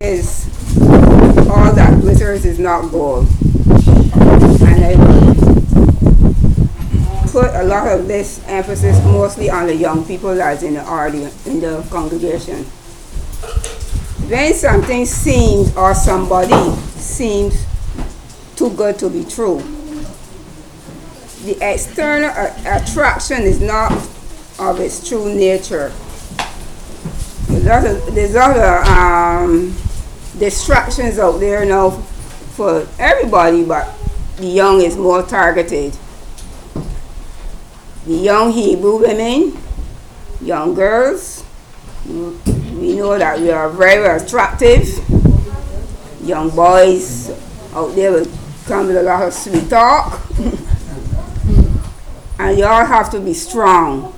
is all that glitters is not gold. And I put a lot of this emphasis mostly on the young people that's in the audience, in the congregation. When something seems or somebody seems too good to be true, the external attraction is not of its true nature. There's other distractions out there now for everybody, but the young is more targeted. The young Hebrew women, young girls, we know that we are very attractive. Young boys out there will come with a lot of sweet talk. And y'all have to be strong.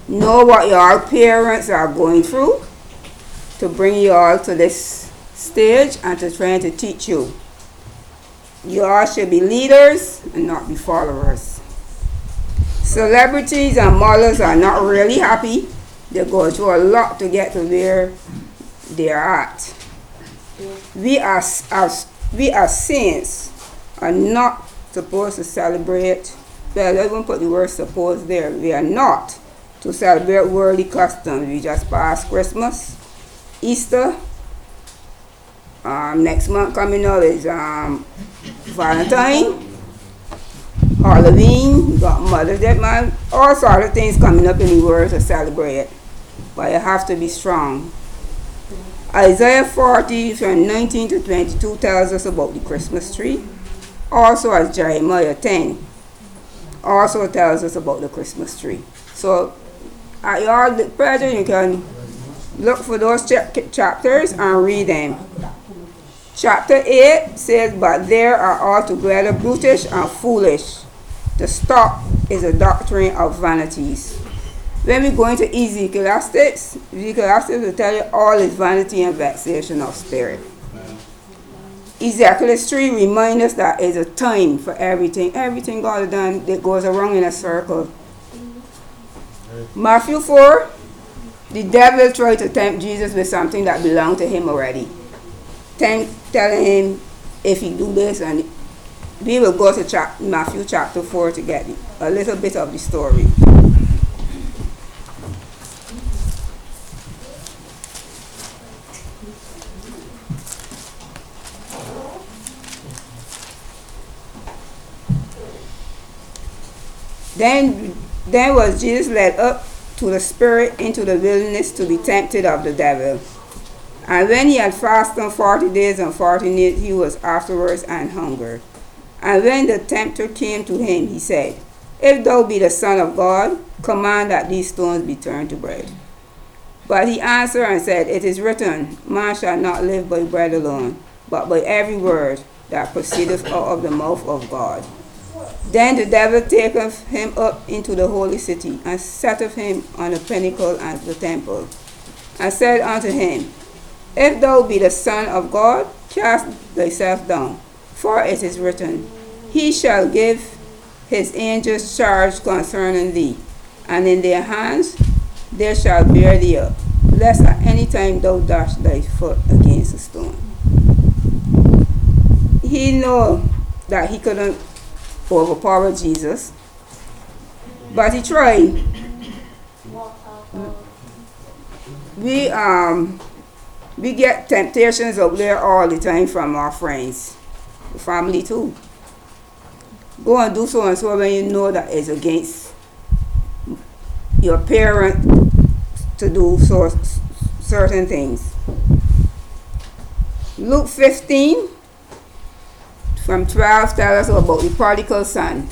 Know what your parents are going through to bring you all to this stage and to try to teach you. You all should be leaders and not be followers. Celebrities and models are not really happy. They go through a lot to get to where they are at. We as saints are not supposed to celebrate. Well, I won't put the word "supposed" there. We are not to celebrate worldly customs. We just passed Christmas, Easter. Next month coming up is Valentine, Halloween. We got Mother's Day, man. All sorts of things coming up in the world to celebrate. But you have to be strong. Isaiah 40 from 19 to 22 tells us about the Christmas tree. Also, as Jeremiah 10 also tells us about the Christmas tree. So at your pleasure, you can look for those chapters and read them. Chapter 8 says, "But they are altogether brutish and foolish. The stock is a doctrine of vanities." When we go into Ecclesiastes will tell you all is vanity and vexation of spirit. Ezekiel 3 reminds us that it's a time for everything. Everything God has done that goes around in a circle. Matthew 4, the devil tried to tempt Jesus with something that belonged to him already. Telling him if he do this, and we will go to Matthew chapter 4 to get a little bit of the story. Then was Jesus led up to the Spirit into the wilderness to be tempted of the devil. And when he had fasted 40 days and 40 nights, he was afterwards and hungered. And when the tempter came to him, he said, "If thou be the Son of God, command that these stones be turned to bread." But he answered and said, "It is written, Man shall not live by bread alone, but by every word that proceedeth out of the mouth of God." Then the devil taketh him up into the holy city, and setteth him on the pinnacle of the temple, and said unto him, "If thou be the Son of God, cast thyself down, for it is written, He shall give his angels charge concerning thee, and in their hands they shall bear thee up, lest at any time thou dash thy foot against a stone." He knew that he couldn't overpower Jesus, but he tried. We get temptations out there all the time from our friends, family too. Go and do so and so when you know that it's against your parent to do certain things. Luke 15 from 12 tells us about the prodigal son.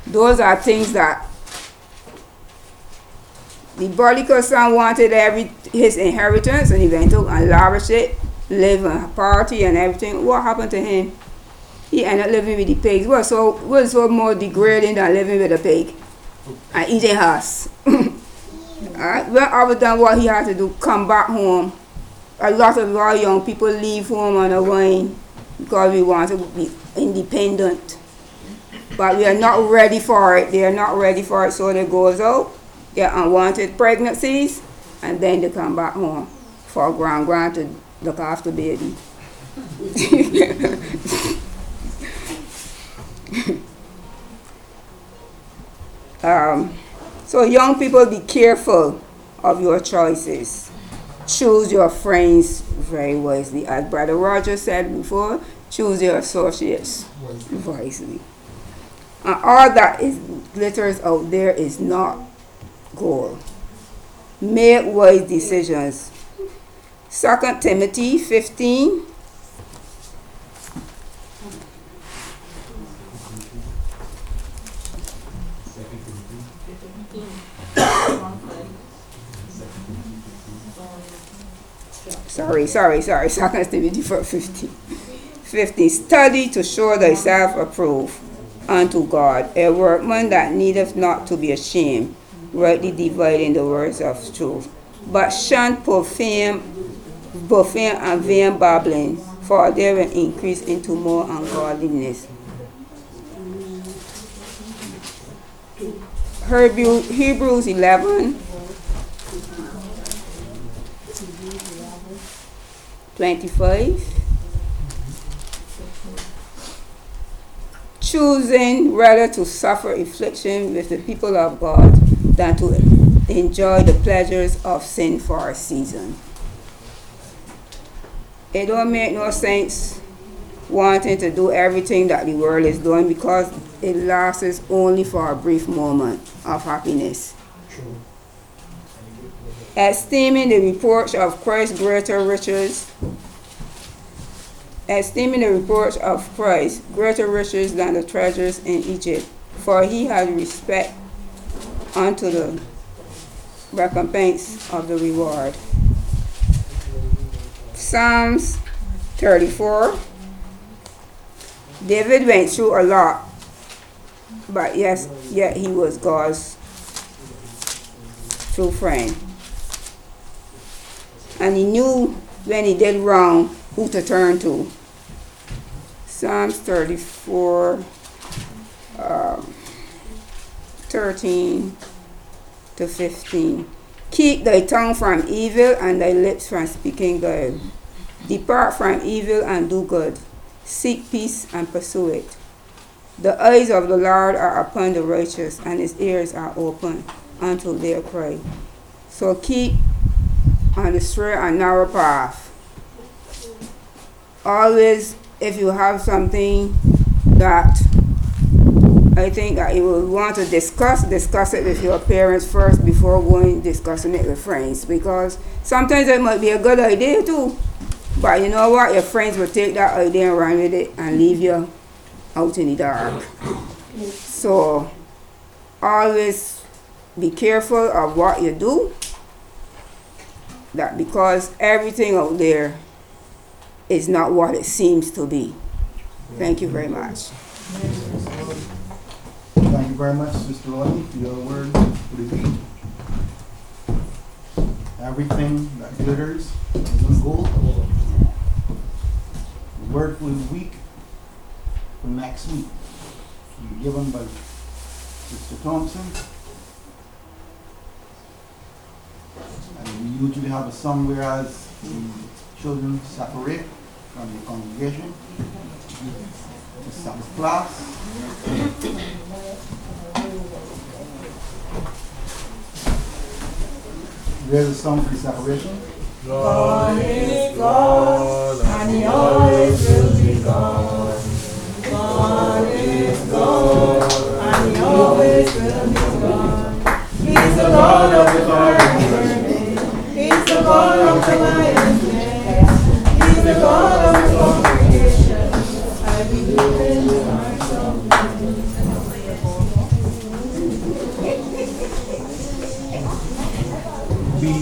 Those are things that the prodigal son wanted his inheritance, and he went out and lavished it, live in a party and everything. What happened to him? He ended up living with the pigs. What's so more degrading than living with a pig and eating husk? Alright, when I was done what he had to do, come back home. A lot of our young people leave home on a wine because we want to be independent. But we are not ready for it. They are not ready for it, so they goes out, get unwanted pregnancies, and then they come back home for grand to look after baby. So young people, be careful of your choices. Choose your friends very wisely. As Brother Roger said before, choose your associates wisely. And all that is glitters out there is not gold. Make wise decisions. 2 Timothy 15. Sorry. 2 Timothy 15. 15. Study to show thyself approved unto God, a workman that needeth not to be ashamed, rightly dividing the words of truth. But shun profane and vain babbling, for they will increase into more ungodliness. Hebrews 11. 25. Choosing rather to suffer affliction with the people of God than to enjoy the pleasures of sin for a season. It don't make no sense wanting to do everything that the world is doing, because it lasts only for a brief moment of happiness. True. Esteeming the reproach of Christ greater riches than the treasures in Egypt, for he had respect unto the recompense of the reward. Psalms 34. David went through a lot, but yet he was God's true friend. And he knew when he did wrong who to turn to. Psalms 34, 13 to 15. Keep thy tongue from evil and thy lips from speaking guile. Depart from evil and do good. Seek peace and pursue it. The eyes of the Lord are upon the righteous, and his ears are open unto their cry. So keep on the straight and narrow path. Always, if you have something that I think that you will want to discuss it with your parents first before going discussing it with friends, because sometimes it might be a good idea too, but you know what, your friends will take that idea and run with it and leave you out in the dark. So always be careful of what you do, that because everything out there is not what it seems to be. Thank you very much. Thank you very much, Sister Rodney, for your word for the week. Everything that glitters isn't gold. The word for the week for next week will be given by Sister Thompson. And we usually have a song whereas the children separate from the congregation. The Sabbath class. There's a song for the separation. God is God, and He always will be God. God is God, and He always will be God. He's the Lord of the fire burning. He's the God of the lion's nest. He's the God of the congregation. I believe in the hearts of men. Be